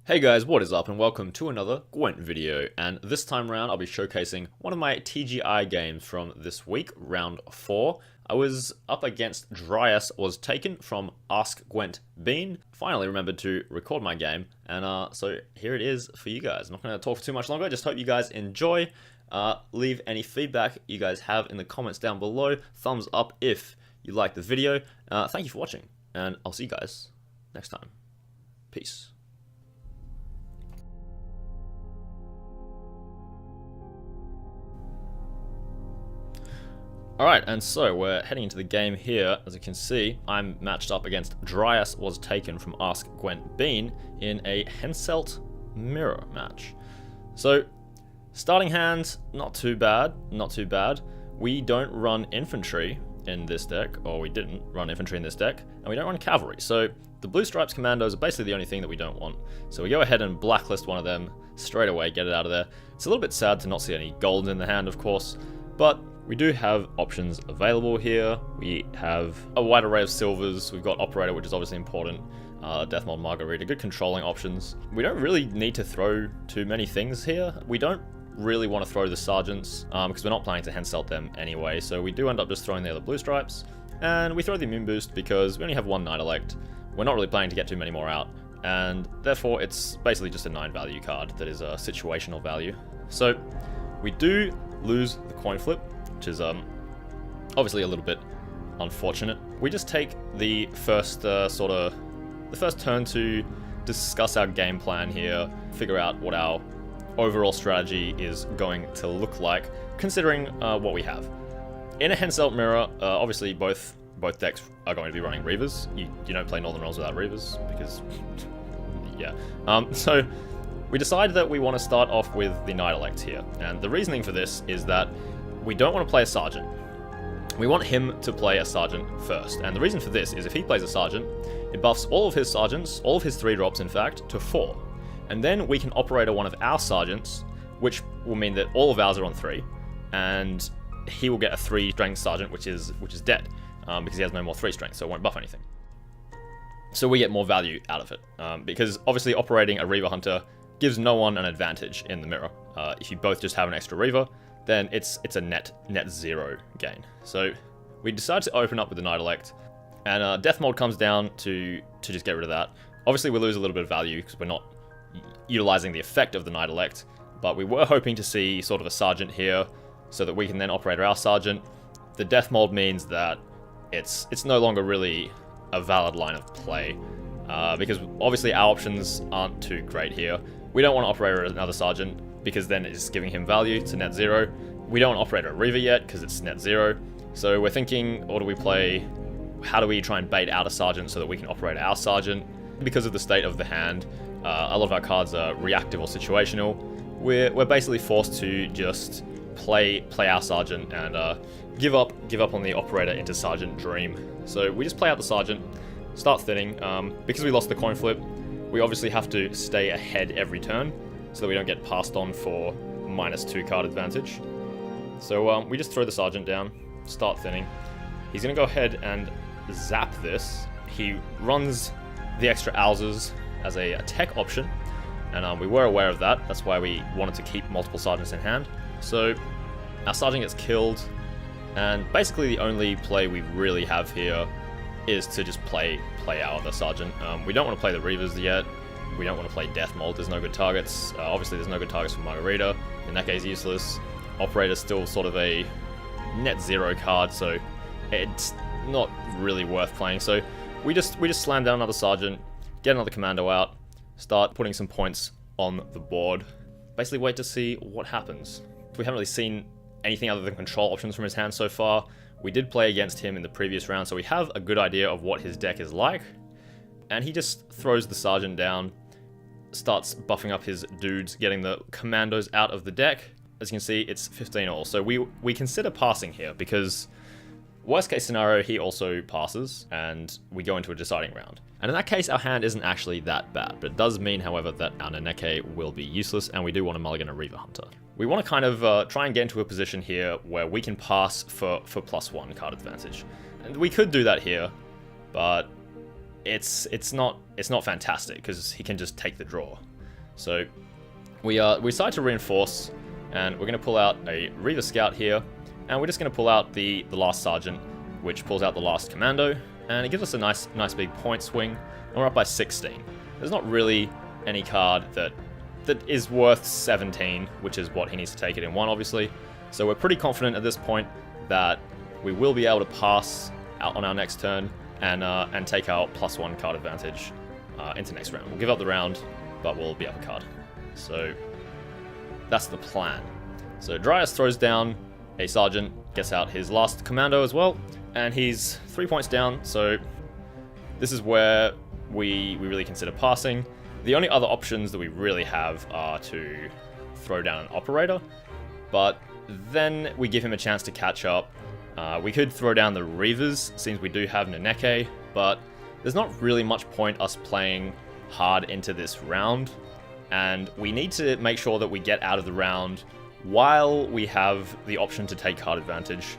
Hey guys, what is up and welcome to another Gwent video, and this time around I'll be showcasing one of my TGI games from this week, round 4. I was up against DryasWasTaken from AskGwent Bean. Finally remembered to record my game, and so here it is for you guys. I'm not going to talk for too much longer, just hope you guys enjoy. Leave any feedback you guys have in the comments down below. Thumbs up if you like the video. Thank you for watching, and I'll see you guys next time. Peace. Alright, and so we're heading into the game here. As you can see, I'm matched up against DryasWasTaken from AskGwent Bean in a Henselt mirror match. So, starting hand, not too bad, not too bad. We don't run infantry in this deck, or we didn't run infantry in this deck, and we don't run cavalry. So, the blue stripes commandos are basically the only thing that we don't want. So we go ahead and blacklist one of them straight away, get it out of there. It's a little bit sad to not see any gold in the hand, of course, but we do have options available here. We have a wide array of silvers. We've got Operator, which is obviously important. Death Mod Margarita, good controlling options. We don't really need to throw too many things here. We don't really want to throw the Sergeants, because we're not planning to Henselt them anyway, so we do end up just throwing the other blue stripes. And we throw the immune boost because we only have one Knight Elect. We're not really planning to get too many more out, and therefore it's basically just a 9 value card that is a situational value. So we do lose the coin flip, which is obviously a little bit unfortunate. We just take the first the first turn to discuss our game plan here, figure out what our overall strategy is going to look like, considering what we have. In a Henselt mirror, obviously both decks are going to be running Reavers. You don't play Northern Realms without Reavers, because yeah. So we decided that we want to start off with the Knight Elect here, and the reasoning for this is that we don't want to play a Sergeant. We want him to play a Sergeant first, and the reason for this is if he plays a Sergeant, it buffs all of his Sergeants, all of his 3-drops in fact, to 4. And then we can operate one of our Sergeants, which will mean that all of ours are on 3, and he will get a 3-strength Sergeant, which is dead, because he has no more 3 strength, so it won't buff anything. So we get more value out of it, because obviously operating a Reaver Hunter gives no one an advantage in the mirror. If you both just have an extra Reaver, then it's a net 0 gain. So we decide to open up with the Knight Elect, and Death Mold comes down to just get rid of that. Obviously we lose a little bit of value because we're not utilizing the effect of the Knight Elect, but we were hoping to see sort of a Sergeant here so that we can then operate our Sergeant. The Death Mold means that it's no longer really a valid line of play, because obviously our options aren't too great here. We don't want to operate another Sergeant, because then it's giving him value to net 0. We don't operate a Reaver yet, because it's net 0. So we're thinking, or do we play, how do we try and bait out a Sergeant so that we can operate our Sergeant? Because of the state of the hand, a lot of our cards are reactive or situational. We're basically forced to just play our Sergeant and give up on the Operator into Sergeant Dream. So we just play out the Sergeant, start thinning. Because we lost the coin flip, we obviously have to stay ahead every turn, so that we don't get passed on for -2 card advantage. So we just throw the Sergeant down, start thinning. He's going to go ahead and zap this. He runs the extra Alzers as a tech option, and we were aware of that. That's why we wanted to keep multiple Sergeants in hand. So our Sergeant gets killed, and basically the only play we really have here is to just play our other Sergeant. We don't want to play the Reavers yet. We don't want to play Death Mold, there's no good targets. Obviously there's no good targets for Margarita. In that case, useless. Operator's still sort of a net 0 card, so it's not really worth playing. So we just slam down another Sergeant, get another Commando out, start putting some points on the board. Basically wait to see what happens. We haven't really seen anything other than control options from his hand so far. We did play against him in the previous round, so we have a good idea of what his deck is like. And he just throws the Sergeant down, starts buffing up his dudes, getting the commandos out of the deck. As you can see, it's 15 all. So we consider passing here, because worst case scenario, he also passes, and we go into a deciding round. And in that case, our hand isn't actually that bad, but it does mean, however, that our Neneke will be useless, and we do want to mulligan a Reaver Hunter. We want to kind of try and get into a position here where we can pass for +1 card advantage. And we could do that here, but it's not fantastic, because he can just take the draw. So we decide to reinforce, and we're going to pull out a Reaver Scout here, and we're just going to pull out the last Sergeant, which pulls out the last Commando, and it gives us a nice big point swing, and we're up by 16. There's not really any card that is worth 17, which is what he needs to take it in one, obviously. So we're pretty confident at this point that we will be able to pass out on our next turn and take our +1 card advantage into next round. We'll give up the round, but we'll be up a card. So that's the plan. So Dryas throws down a Sergeant, gets out his last Commando as well, and he's 3 points down, so this is where we really consider passing. The only other options that we really have are to throw down an Operator, but then we give him a chance to catch up. We could throw down the Reavers, since we do have Neneke, but there's not really much point us playing hard into this round, and we need to make sure that we get out of the round while we have the option to take card advantage,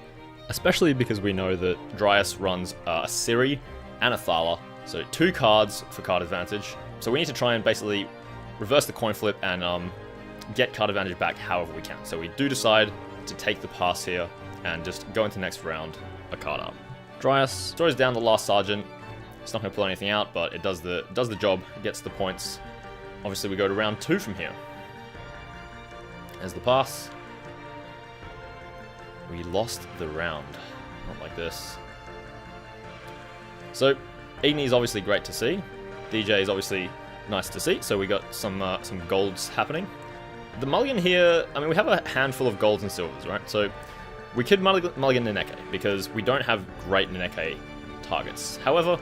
especially because we know that Dryas runs a Ciri and a Thala, so 2 cards for card advantage. So we need to try and basically reverse the coin flip and get card advantage back however we can. So we do decide to take the pass here and just go into next round a card up. Dryas throws down the last Sergeant. It's not going to pull anything out, but it does the job, gets the points. Obviously we go to round 2 from here. As the pass. We lost the round. Not like this. So Igni is obviously great to see. DJ is obviously nice to see, so we got some golds happening. The mulligan here, I mean, we have a handful of golds and silvers, right? So we could mulligan Neneke, because we don't have great Neneke targets. However,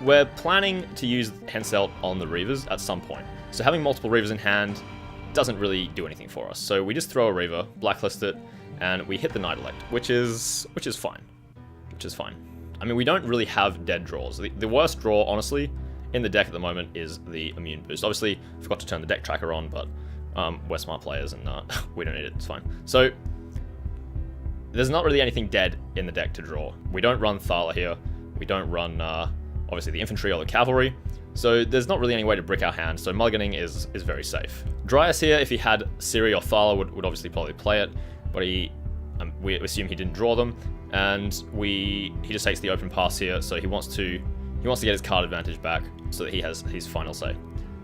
we're planning to use Henselt on the Reavers at some point. So having multiple Reavers in hand doesn't really do anything for us. So we just throw a Reaver, blacklist it, and we hit the Night Elect, which is fine. Which is fine. I mean, we don't really have dead draws. The worst draw, honestly, in the deck at the moment is the immune boost. Obviously, forgot to turn the deck tracker on, but we're smart players and we don't need it, it's fine. So there's not really anything dead in the deck to draw. We don't run Thala here. We don't run, obviously, the infantry or the cavalry. So there's not really any way to brick our hand, so mulliganing is very safe. Dryas here, if he had Ciri or Thala, would obviously probably play it, but we assume he didn't draw them, and he just takes the open pass here, so he wants to get his card advantage back so that he has his final say.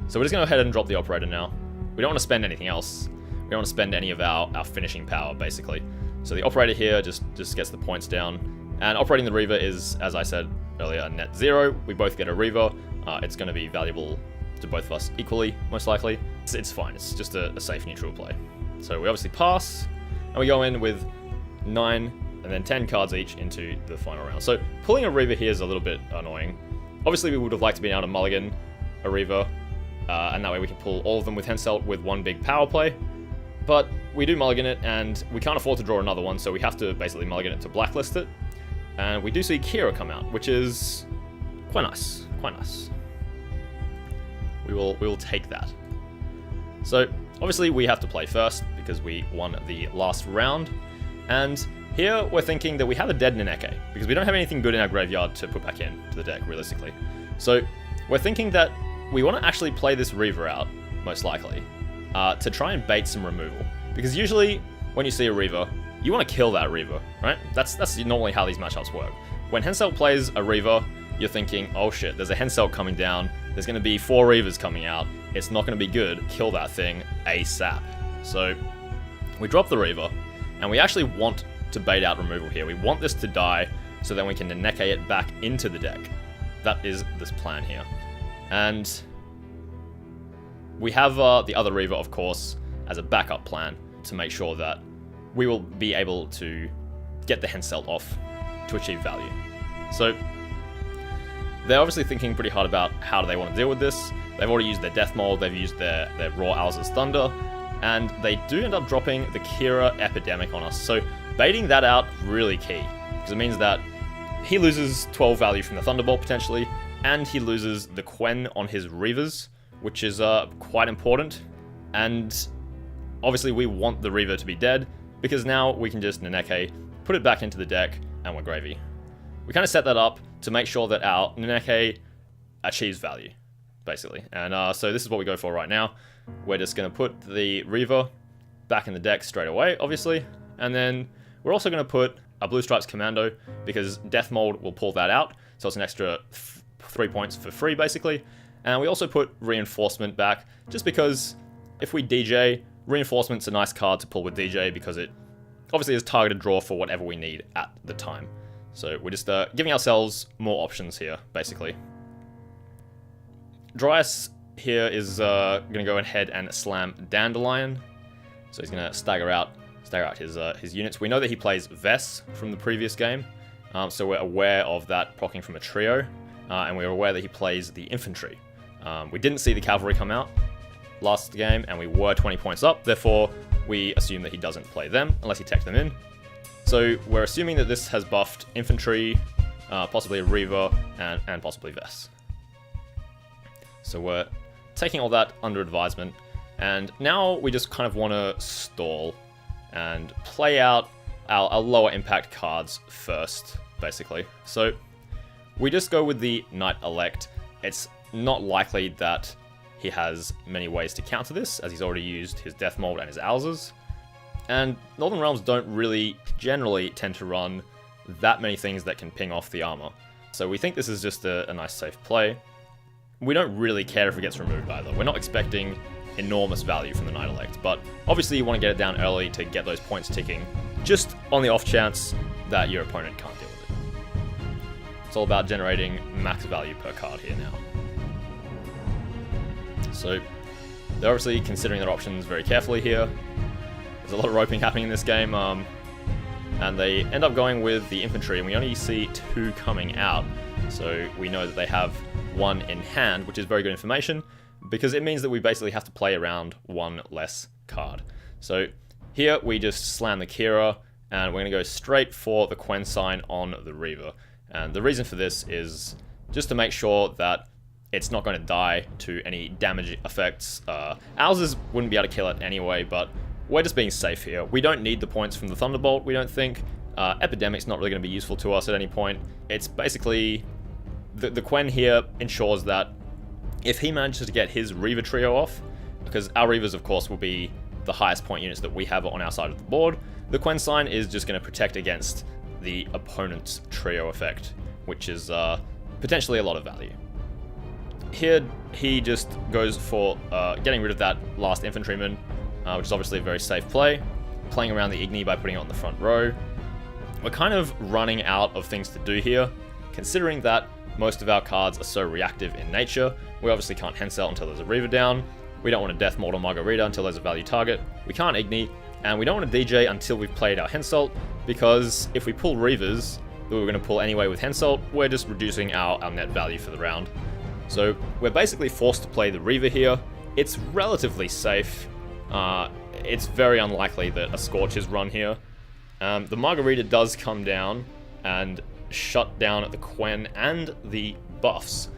So we're just going to go ahead and drop the Operator now. We don't want to spend anything else. We don't want to spend any of our finishing power, basically. So the Operator here just gets the points down. And operating the Reaver is, as I said earlier, net 0. We both get a Reaver. It's going to be valuable to both of us equally, most likely. It's fine. It's just a safe neutral play. So we obviously pass, and we go in with 9 and then 10 cards each into the final round. So pulling a Reaver here is a little bit annoying. Obviously, we would have liked to be able to mulligan a Reaver, and that way we can pull all of them with Henselt with one big power play. But we do mulligan it, and we can't afford to draw another one, so we have to basically mulligan it to blacklist it. And we do see Kira come out, which is quite nice. Quite nice. We will take that. So obviously we have to play first because we won the last round, and here we're thinking that we have a dead Neneke because we don't have anything good in our graveyard to put back in to the deck realistically. So we're thinking that we want to actually play this Reaver out, most likely, to try and bait some removal, because usually when you see a Reaver, you want to kill that Reaver, right? That's normally how these matchups work. When Henselt plays a Reaver, you're thinking, oh shit, there's a Henselt coming down, there's going to be 4 Reavers coming out, it's not going to be good, kill that thing ASAP. So we drop the Reaver, and we actually want to bait out removal here. We want this to die, so then we can Neneke it back into the deck. That is this plan here. And we have the other Reaver, of course, as a backup plan to make sure that we will be able to get the Henselt off to achieve value. So they're obviously thinking pretty hard about how do they want to deal with this. They've already used their Death Mold, they've used their Raw Owls' Thunder, and they do end up dropping the Kira Epidemic on us. So baiting that out, really key, because it means that he loses 12 value from the Thunderbolt potentially, and he loses the Quen on his Reavers, which is quite important. And obviously we want the Reaver to be dead, because now we can just Neneke, put it back into the deck, and we're gravy. We kind of set that up to make sure that our Neneke achieves value. basically. And so this is what we go for right now. We're just going to put the Reaver back in the deck straight away, obviously. And then we're also going to put a Blue Stripes Commando, because Death Mold will pull that out. So it's an extra 3 points for free, basically. And we also put Reinforcement back, just because if we DJ, Reinforcement's a nice card to pull with DJ, because it obviously is targeted draw for whatever we need at the time. So we're just giving ourselves more options here, basically. Dryas here is going to go ahead and slam Dandelion. So he's going to stagger out his units. We know that he plays Vess from the previous game, so we're aware of that proccing from a trio, and we're aware that he plays the infantry. We didn't see the cavalry come out last game, and we were 20 points up, therefore we assume that he doesn't play them, unless he techs them in. So we're assuming that this has buffed infantry, possibly a Reaver, and possibly Vess. So we're taking all that under advisement, and now we just kind of want to stall and play out our lower impact cards first, basically. So we just go with the Knight Elect. It's not likely that he has many ways to counter this, as he's already used his Death Mold and his Alzas. And Northern Realms don't really generally tend to run that many things that can ping off the armor. So we think this is just a nice safe play. We don't really care if it gets removed either. We're not expecting enormous value from the Knight Elect, but obviously you want to get it down early to get those points ticking, just on the off chance that your opponent can't deal with it. It's all about generating max value per card here now. So they're obviously considering their options very carefully here. There's a lot of roping happening in this game, and they end up going with the infantry, and we only see 2 coming out, so we know that they have 1 in hand, which is very good information, because it means that we basically have to play around 1 less card. So here we just slam the Kira, and we're going to go straight for the Quen sign on the Reaver. And the reason for this is just to make sure that it's not going to die to any damage effects. Alzas wouldn't be able to kill it anyway, but we're just being safe here. We don't need the points from the Thunderbolt, we don't think. Epidemic's not really going to be useful to us at any point. It's basically... The Quen here ensures that if he manages to get his Reaver trio off, because our Reavers of course will be the highest point units that we have on our side of the board, the Quen sign is just going to protect against the opponent's trio effect, which is potentially a lot of value. Here he just goes for getting rid of that last infantryman, which is obviously a very safe play, playing around the Igni by putting it on the front row. We're kind of running out of things to do here, considering that most of our cards are so reactive in nature. We obviously can't Henselt until there's a Reaver down. We don't want to Death Mold or Margarita until there's a value target. We can't Igni, and we don't want to DJ until we've played our Henselt, because if we pull Reavers that we were going to pull anyway with Henselt, we're just reducing our net value for the round. So we're basically forced to play the Reaver here. It's relatively safe. It's very unlikely that a Scorch is run here. The Margarita does come down and shut down the Quen and the buffs.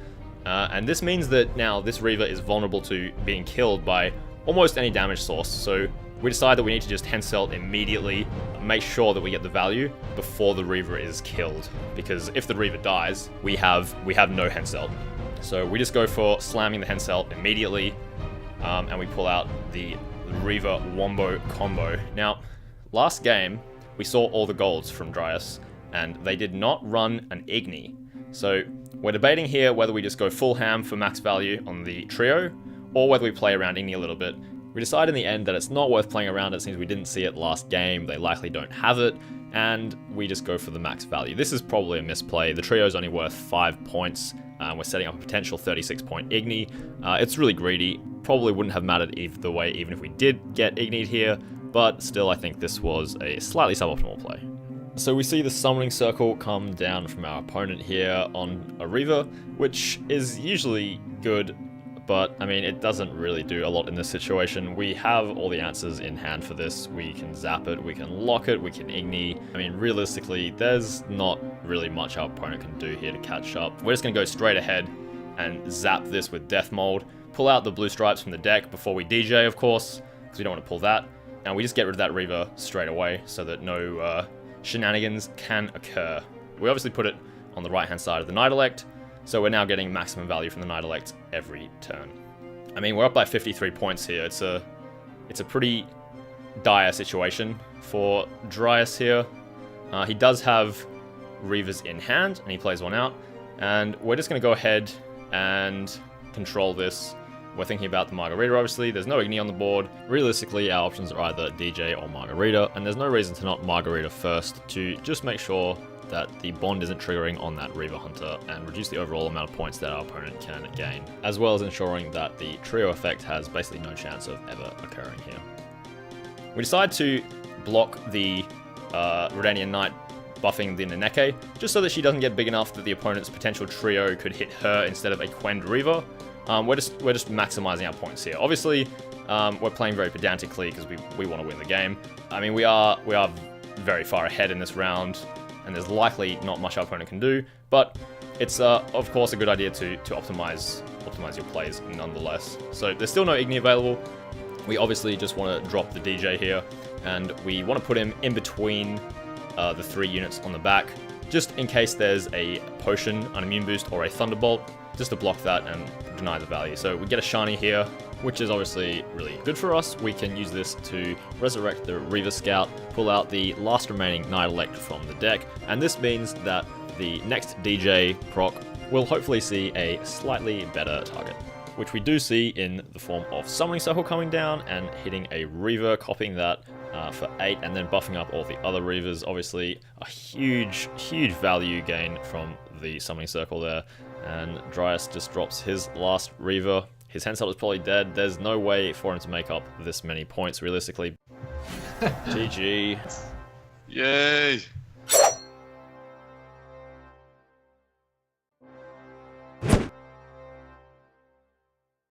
And this means that now this Reaver is vulnerable to being killed by almost any damage source. So we decide that we need to just Henselt immediately, make sure that we get the value before the Reaver is killed. Because if the Reaver dies, we have no Henselt. So we just go for slamming the Henselt immediately, and we pull out the Reaver Wombo combo. Now, last game, we saw all the golds from Dryas, and they did not run an Igni. So we're debating here whether we just go full ham for max value on the trio, or whether we play around Igni a little bit. We decide in the end that it's not worth playing around it since we didn't see it last game, they likely don't have it, and we just go for the max value. This is probably a misplay. The trio is only worth 5 points. We're setting up a potential 36-point Igni. It's really greedy. Probably wouldn't have mattered either way, even if we did get Igni'd here, but still I think this was a slightly suboptimal play. So we see the Summoning Circle come down from our opponent here on a Reaver, which is usually good, but I mean, it doesn't really do a lot in this situation. We have all the answers in hand for this. We can zap it, we can lock it, we can Igni. I mean, realistically, there's not really much our opponent can do here to catch up. We're just gonna go straight ahead and zap this with Death Mold, pull out the blue stripes from the deck before we DJ, of course, because we don't want to pull that, and we just get rid of that Reaver straight away so that no shenanigans can occur. We obviously put it on the right hand side of the Knight Elect, So we're now getting maximum value from the Night Elect every turn. I mean, we're up by 53 points here. It's a pretty dire situation for Dryas here. He does have Reavers in hand, and he plays one out. And we're just going to go ahead and control this. We're thinking about the Margarita, obviously. There's no Igni on the board. Realistically, our options are either DJ or Margarita, and there's no reason to not Margarita first to just make sure that the bond isn't triggering on that Reaver Hunter and reduce the overall amount of points that our opponent can gain, as well as ensuring that the trio effect has basically no chance of ever occurring here. We decide to block the Redanian Knight buffing the Neneke, just so that she doesn't get big enough that the opponent's potential trio could hit her instead of a Quend Reaver. We're just maximizing our points here. Obviously, we're playing very pedantically because we want to win the game. I mean, we are very far ahead in this round, and there's likely not much our opponent can do, but it's of course a good idea to optimize your plays nonetheless. So there's still no Igni available. We obviously just want to drop the DJ here, and we want to put him in between the 3 units on the back, just in case there's a potion, an immune boost, or a thunderbolt, just to block that and deny the value. So we get a shiny here, which is obviously really good for us. We can use this to resurrect the Reaver Scout, pull out the last remaining Night Elect from the deck, and this means that the next DJ proc will hopefully see a slightly better target, which we do see in the form of Summoning Circle coming down and hitting a Reaver, copying that for 8, and then buffing up all the other Reavers. Obviously, a huge value gain from the Summoning Circle there, and Dryas just drops his last Reaver. His Henselt is probably dead. There's no way for him to make up this many points, realistically. GG. Yay!